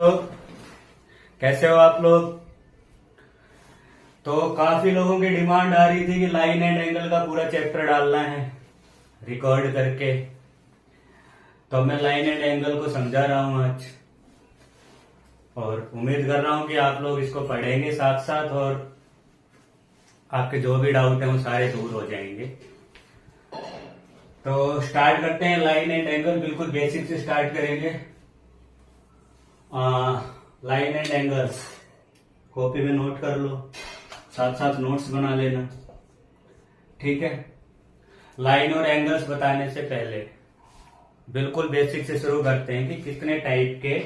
तो कैसे हो आप लोग। तो काफी लोगों की डिमांड आ रही थी कि लाइन एंड एंगल का पूरा चैप्टर डालना है रिकॉर्ड करके। तो मैं लाइन एंड एंगल को समझा रहा हूं आज, और उम्मीद कर रहा हूं कि आप लोग इसको पढ़ेंगे साथ साथ, और आपके जो भी डाउट है वो सारे दूर हो जाएंगे। तो स्टार्ट करते हैं लाइन एंड एंगल, बिल्कुल बेसिक से स्टार्ट करेंगे। लाइन एंड एंगल्स कॉपी में नोट कर लो, साथ साथ नोट्स बना लेना, ठीक है। लाइन और एंगल्स बताने से पहले बिल्कुल बेसिक से शुरू करते हैं कि कितने टाइप के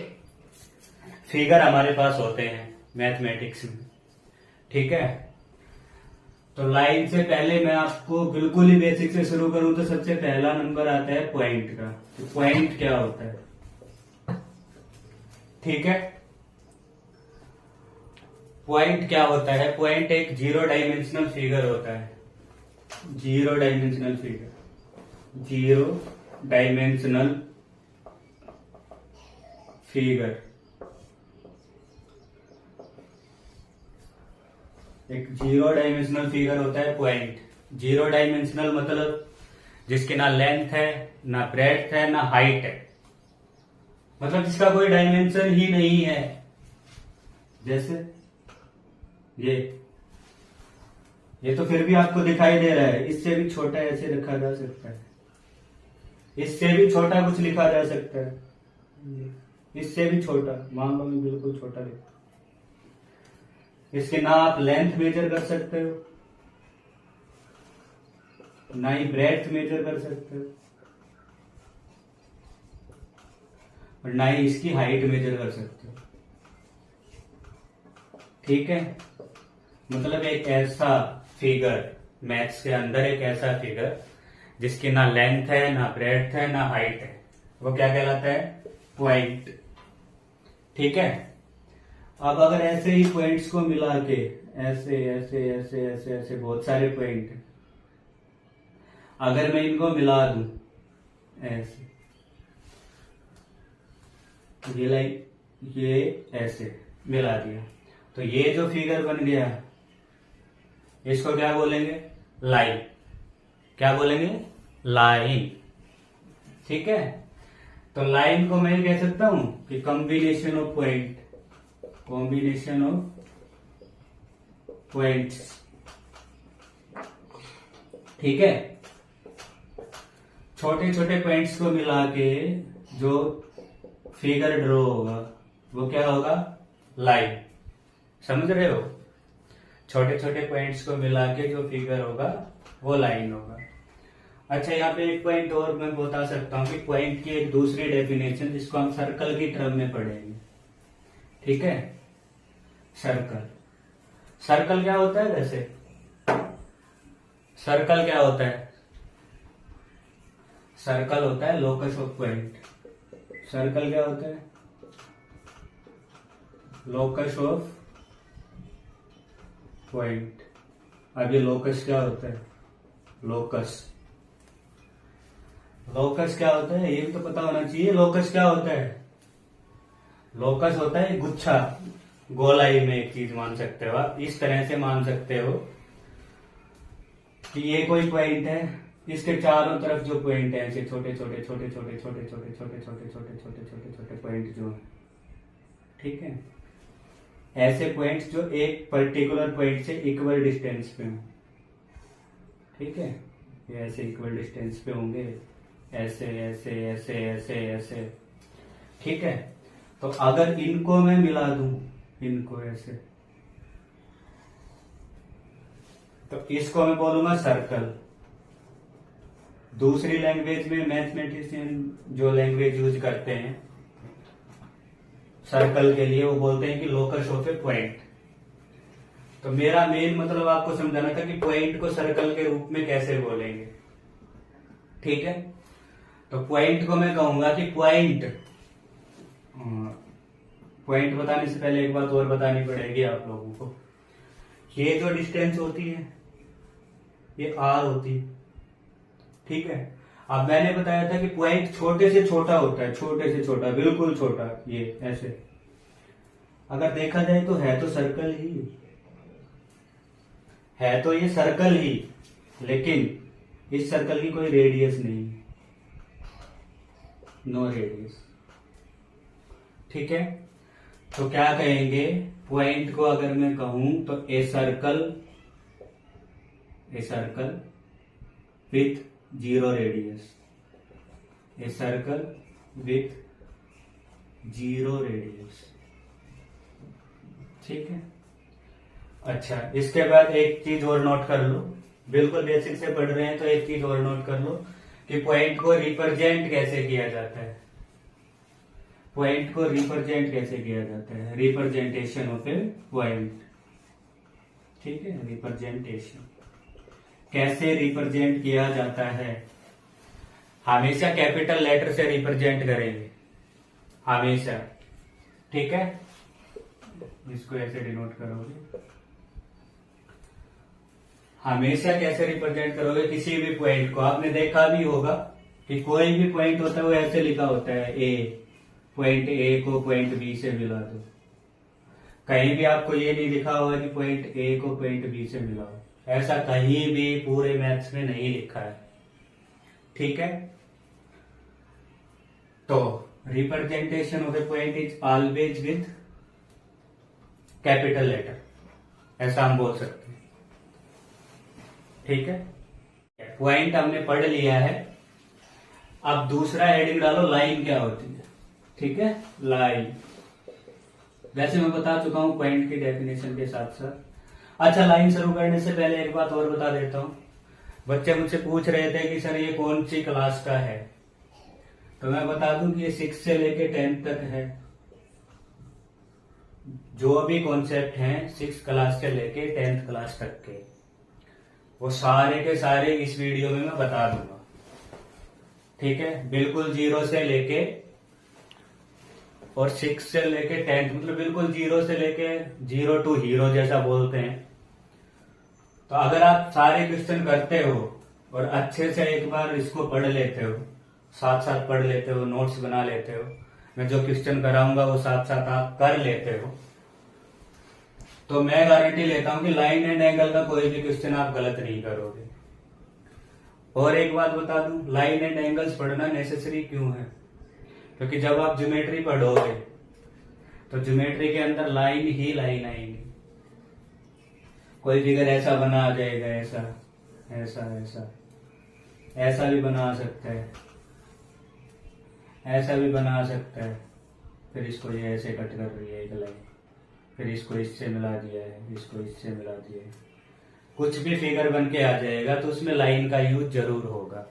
फिगर हमारे पास होते हैं मैथमेटिक्स में, ठीक है। तो लाइन से पहले मैं आपको बिल्कुल ही बेसिक से शुरू करूं तो सबसे पहला नंबर आता है पॉइंट का। तो पॉइंट क्या होता है, ठीक है। पॉइंट क्या होता है? पॉइंट एक जीरो डायमेंशनल फिगर होता है। Zero dimensional figure, zero dimensional figure एक जीरो डायमेंशनल फिगर होता है पॉइंट। जीरो डायमेंशनल मतलब जिसके ना लेंथ है, ना ब्रेड्थ है, ना हाइट है, मतलब जिसका कोई डायमेंशन ही नहीं है। जैसे ये तो फिर भी आपको दिखाई दे रहा है, इससे भी छोटा ऐसे लिखा जा सकता है, इससे भी छोटा कुछ लिखा जा सकता है, इससे भी छोटा, मान लो मैं बिल्कुल छोटा लिखता, इसके ना आप लेंथ मेजर कर सकते हो, ना ही ब्रेड्थ मेजर कर सकते हो, और ना ही इसकी हाइट मेजर कर सकते हो, ठीक है। मतलब एक ऐसा फिगर, मैथ्स के अंदर एक ऐसा फिगर जिसकी ना लेंथ है, ना ब्रेड्थ है, ना हाइट है, वो क्या कहलाता है? पॉइंट, ठीक है। अब अगर ऐसे ही पॉइंट्स को मिला के ऐसे ऐसे ऐसे ऐसे ऐसे बहुत सारे पॉइंट, अगर मैं इनको मिला दूं ऐसे, ये लाइन ये ऐसे मिला दिया, तो ये जो फिगर बन गया इसको क्या बोलेंगे? लाइन। क्या बोलेंगे? लाइन, ठीक है। तो लाइन को मैं कह सकता हूं कि combination of point, combination of points, ठीक है। छोटे छोटे पॉइंट्स को मिला के जो फिगर ड्रॉ होगा वो क्या होगा? लाइन। समझ रहे हो? छोटे छोटे पॉइंट्स को मिला के जो फिगर होगा वो लाइन होगा। अच्छा, यहाँ पे एक पॉइंट और मैं बता सकता हूँ कि पॉइंट की एक दूसरी डेफिनेशन जिसको हम सर्कल की टर्म में पढ़ेंगे, ठीक है। सर्कल, सर्कल क्या होता है? वैसे सर्कल क्या होता है? सर्कल होता है लोकस ऑफ पॉइंट। सर्कल क्या होता है? Locus of point. अब ये लोकस क्या होता है? लोकस, लोकस क्या होता है ये भी तो पता होना चाहिए। लोकस क्या होता है? लोकस होता है गुच्छा, गोलाई में एक चीज मान सकते हो आप, इस तरह से मान सकते हो कि ये कोई पॉइंट है, इसके चारों तरफ जो पॉइंट है ऐसे छोटे छोटे छोटे छोटे छोटे छोटे छोटे छोटे छोटे छोटे छोटे छोटे पॉइंट जो है, ठीक है। ऐसे पॉइंट्स जो एक पर्टिकुलर पॉइंट से इक्वल डिस्टेंस पे हो, ठीक है। ये ऐसे इक्वल डिस्टेंस पे होंगे, ऐसे ऐसे ऐसे ऐसे ऐसे, ठीक है। तो अगर इनको मैं मिला दूं, इनको ऐसे, तो इसको मैं बोलूंगा सर्कल। दूसरी लैंग्वेज में मैथमेटिशियन जो लैंग्वेज यूज करते हैं सर्कल के लिए, वो बोलते हैं कि लोकस ऑफ ए पॉइंट। तो मेरा मेन मतलब आपको समझाना था कि पॉइंट को सर्कल के रूप में कैसे बोलेंगे, ठीक है। तो पॉइंट को मैं कहूंगा कि पॉइंट, पॉइंट बताने से पहले एक बात और बतानी पड़ेगी आप लोगों को। ये जो डिस्टेंस होती है ये आर होती है, ठीक है। अब मैंने बताया था कि पॉइंट छोटे से छोटा होता है, छोटे से छोटा, बिल्कुल छोटा, ये ऐसे, अगर देखा जाए तो है तो सर्कल ही, है तो ये सर्कल ही, लेकिन इस सर्कल की कोई रेडियस नहीं, नो रेडियस। ठीक है, तो क्या कहेंगे, पॉइंट को अगर मैं कहूं तो a circle with zero radius, a circle with zero radius. ठीक है, अच्छा इसके बाद एक चीज और नोट कर लो, बिल्कुल बेसिक से पढ़ रहे हैं तो एक चीज और नोट कर लो कि पॉइंट को रिप्रेजेंट कैसे किया जाता है। पॉइंट को रिप्रेजेंट कैसे किया जाता है, रिप्रेजेंटेशन ऑफ ए पॉइंट। ठीक है, रिप्रेजेंटेशन कैसे रिप्रेजेंट किया जाता है, हमेशा कैपिटल लेटर से रिप्रेजेंट करेंगे, हमेशा। ठीक है, इसको ऐसे डिनोट करोगे, हमेशा कैसे रिप्रेजेंट करोगे किसी भी पॉइंट को। आपने देखा भी होगा कि कोई भी पॉइंट होता है वो ऐसे लिखा होता है, ए, पॉइंट ए को पॉइंट बी से मिला दो। कहीं भी आपको ये नहीं लिखा होगा कि पॉइंट ए को पॉइंट बी से मिलाओ, ऐसा कहीं भी पूरे मैथ्स में नहीं लिखा है। ठीक है, तो representation of a point is always with capital letter, ऐसा हम बोल सकते हैं। ठीक है, पॉइंट हमने पढ़ लिया है। अब दूसरा हेडिंग डालो, लाइन क्या होती है। ठीक है, लाइन, वैसे मैं बता चुका हूं पॉइंट की डेफिनेशन के साथ साथ। अच्छा, लाइन शुरू करने से पहले एक बात और बता देता हूं। बच्चे मुझसे पूछ रहे थे कि सर ये कौन सी क्लास का है, तो मैं बता दूं कि ये 6 से लेके 10 तक है। जो भी कॉन्सेप्ट हैं 6 क्लास से लेके 10th क्लास तक के, वो सारे के सारे इस वीडियो में मैं बता दूंगा। ठीक है, बिल्कुल 0 से लेके और 6 से लेके 10th, मतलब बिल्कुल 0 से लेके 0 टू हीरो जैसा बोलते हैं। तो अगर आप सारे क्वेश्चन करते हो और अच्छे से एक बार इसको पढ़ लेते हो, साथ साथ पढ़ लेते हो, नोट्स बना लेते हो, मैं जो क्वेश्चन कराऊंगा वो साथ साथ आप कर लेते हो, तो मैं गारंटी लेता हूं कि लाइन एंड एंगल का कोई भी क्वेश्चन आप गलत नहीं करोगे। और एक बात बता दूं, लाइन एंड एंगल्स पढ़ना नेसेसरी क्यों है, क्योंकि जब आप ज्योमेट्री पढ़ोगे तो ज्योमेट्री के अंदर लाइन ही लाइन आएंगी। कोई फिगर ऐसा बना आ जाएगा, ऐसा ऐसा ऐसा, ऐसा भी बना सकता है, ऐसा भी बना सकता है, फिर इसको ये ऐसे कट कर रही है एक लाइन, फिर इसको इससे मिला दिया है, इसको इससे मिला दिया है, कुछ भी फिगर बन के आ जाएगा, तो उसमें लाइन का यूज जरूर होगा।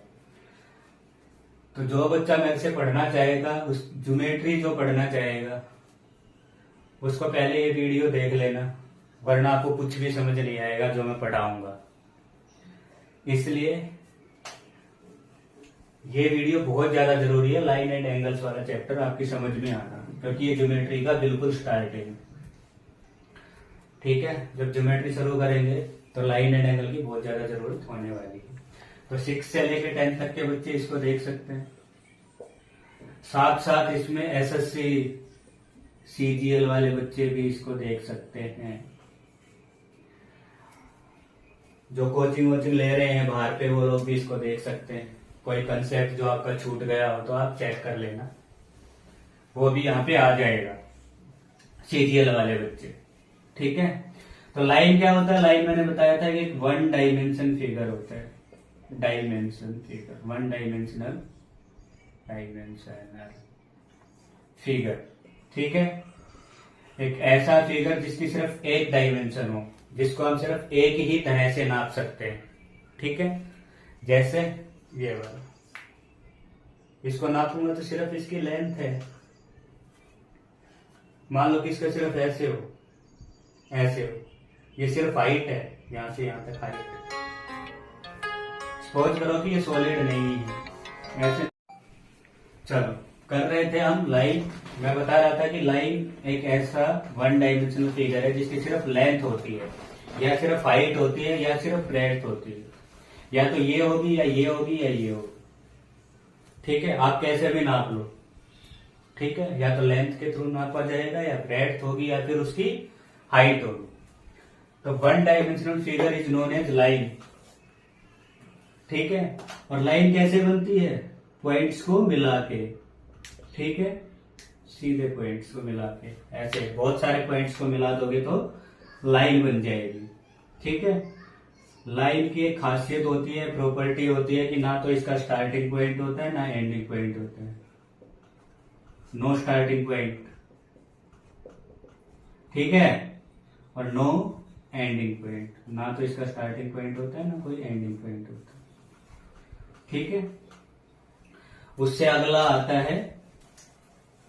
तो जो बच्चा मेरे से पढ़ना चाहेगा, उस ज्योमेट्री जो पढ़ना चाहेगा, उसको पहले ये वीडियो देख लेना, वरना आपको कुछ भी समझ नहीं आएगा जो मैं पढ़ाऊंगा। इसलिए ये वीडियो बहुत ज्यादा जरूरी है, लाइन एंड एंगल्स वाला चैप्टर आपकी समझ में आना, क्योंकि ये ज्योमेट्री का बिल्कुल स्टार्टिंग। ठीक है, जब ज्योमेट्री शुरू करेंगे तो लाइन एंड एंगल की बहुत ज्यादा जरूरत होने वाली है। तो 6 से लेकर 10 तक के बच्चे इसको देख सकते हैं। साथ साथ इसमें एसएससी सीजीएल वाले बच्चे भी इसको देख सकते हैं। जो कोचिंग वोचिंग ले रहे हैं बाहर पे, वो लोग भी इसको देख सकते हैं। कोई कंसेप्ट जो आपका छूट गया हो तो आप चेक कर लेना, वो भी यहाँ पे आ जाएगा, सीजीएल वाले बच्चे। ठीक है, तो लाइन क्या होता है, लाइन मैंने बताया था कि एक 1 डायमेंशन फिगर होता है, डायमेंशन फिगर, 1 डायमेंशनल फिगर। ठीक है, एक ऐसा फिगर जिसकी सिर्फ एक डायमेंशन हो, जिसको हम सिर्फ एक ही तरह से नाप सकते हैं। ठीक है, जैसे ये वाला, इसको नापूंगा तो सिर्फ इसकी लेंथ है, मान लो कि इसका सिर्फ ऐसे हो, ऐसे हो, ये सिर्फ हाइट है, यहां से यहां तक हाइट। सपोज करो कि ये सॉलिड नहीं है, ऐसे। चलो, कर रहे थे हम लाइन। मैं बता रहा था कि लाइन एक ऐसा 1 डायमेंशनल फिगर है जिसकी सिर्फ लेंथ होती है, या सिर्फ हाइट होती है, या सिर्फ ब्रेड्थ होती है, या तो ये होगी, या ये होगी, या ये होगी। ठीक है, आप कैसे भी नाप लो। ठीक है, या तो लेंथ के थ्रू नापा जाएगा, या ब्रेड्थ होगी, या फिर उसकी हाइट होगी। तो one dimensional figure is known as line. ठीक है, और लाइन कैसे बनती है? पॉइंट्स को मिला के। ठीक है, सीधे पॉइंट्स को मिला के, ऐसे बहुत सारे पॉइंट्स को मिला दोगे तो लाइन बन जाएगी। ठीक है, लाइन की एक खासियत होती है, प्रॉपर्टी होती है कि ना तो इसका स्टार्टिंग पॉइंट होता है, ना एंडिंग पॉइंट होता है। नो स्टार्टिंग पॉइंट, ठीक है, और नो एंडिंग पॉइंट। ना तो इसका स्टार्टिंग पॉइंट होता है, ना कोई एंडिंग पॉइंट होता है। ठीक है, उससे अगला आता है,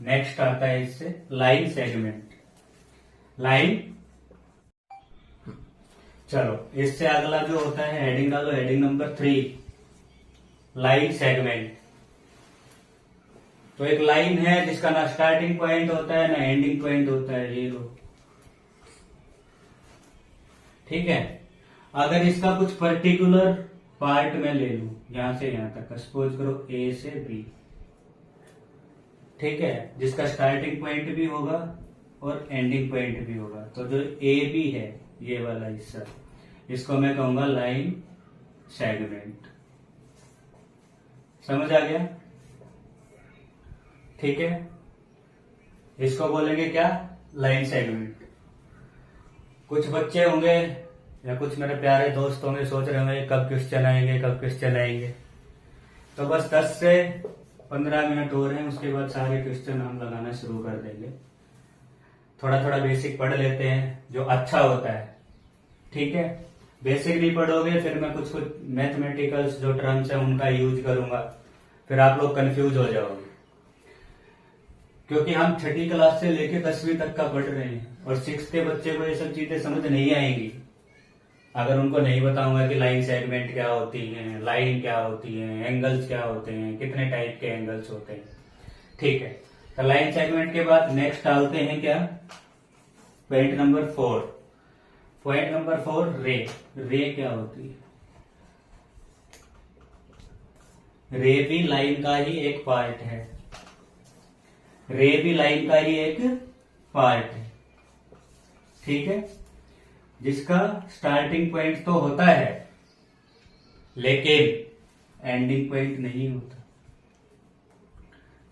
नेक्स्ट आता है इससे लाइन सेगमेंट। लाइन, चलो इससे अगला जो होता है, हेडिंग डालो, हेडिंग नंबर 3, लाइन सेगमेंट। तो एक लाइन है जिसका ना स्टार्टिंग पॉइंट होता है, ना एंडिंग पॉइंट होता है, ये लो। ठीक है, अगर इसका कुछ पर्टिकुलर पार्ट में ले लूं, यहां से यहां तक, सपोज करो ए से बी, ठीक है, जिसका स्टार्टिंग पॉइंट भी होगा और एंडिंग पॉइंट भी होगा। तो जो ए बी है, ये वाला हिस्सा, इसको मैं कहूंगा लाइन सेगमेंट। समझ आ गया? ठीक है, इसको बोलेंगे क्या? Line segment. कुछ बच्चे होंगे या कुछ मेरे प्यारे दोस्त होंगे, सोच रहे होंगे कब क्वेश्चन आएंगे, कब क्वेश्चन आएंगे। तो बस 10 से 15 मिनट हो रहे हैं, उसके बाद सारे क्वेश्चन हम लगाना शुरू कर देंगे। थोड़ा थोड़ा बेसिक पढ़ लेते हैं, जो अच्छा होता है। ठीक है, बेसिक नहीं पढ़ोगे फिर मैं कुछ कुछ मैथमेटिकल्स जो टर्म्स है उनका यूज करूंगा, फिर आप लोग कंफ्यूज हो जाओगे। क्योंकि हम 6ठी क्लास से लेके 10वीं तक का पढ़ रहे हैं, और 6th के बच्चे को ये सब चीजें समझ नहीं आएंगी अगर उनको नहीं बताऊंगा कि लाइन सेगमेंट क्या होती है, लाइन क्या होती है, एंगल्स क्या होते हैं, कितने टाइप के एंगल्स होते हैं। ठीक है, तो लाइन सेगमेंट के बाद नेक्स्ट डालते हैं क्या? Point number 4। पॉइंट नंबर 4, रे। रे क्या होती है? रे भी लाइन का ही एक पार्ट है। रे भी लाइन का ही एक पार्ट है। ठीक है, जिसका स्टार्टिंग पॉइंट तो होता है लेकिन एंडिंग पॉइंट नहीं होता।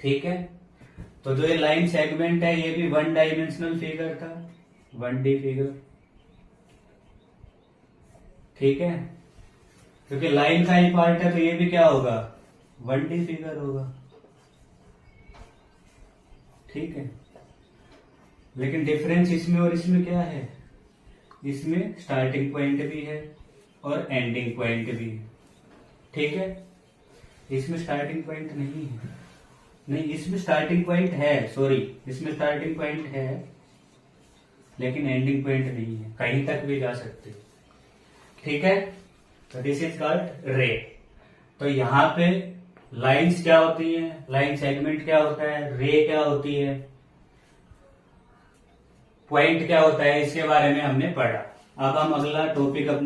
ठीक है, तो जो ये लाइन सेगमेंट है, ये भी वन डायमेंशनल फिगर था, 1D फिगर। ठीक है, क्योंकि लाइन का ही पार्ट है तो ये भी क्या होगा? 1D फिगर होगा। ठीक है, लेकिन डिफरेंस इसमें और इसमें क्या है? इसमें स्टार्टिंग पॉइंट भी है और एंडिंग पॉइंट भी है। ठीक है, इसमें स्टार्टिंग पॉइंट नहीं है। नहीं, इसमें स्टार्टिंग पॉइंट है, सॉरी, इसमें स्टार्टिंग पॉइंट है लेकिन एंडिंग पॉइंट नहीं है, कहीं तक भी जा सकते। ठीक है, तो दिस इज कॉल्ड रे। तो यहाँ पे लाइंस क्या होती है, लाइन सेगमेंट क्या होता है, रे क्या होती है, पॉइंट क्या होता है, इसके बारे में हमने पढ़ा। अब हम अगला टॉपिक अपना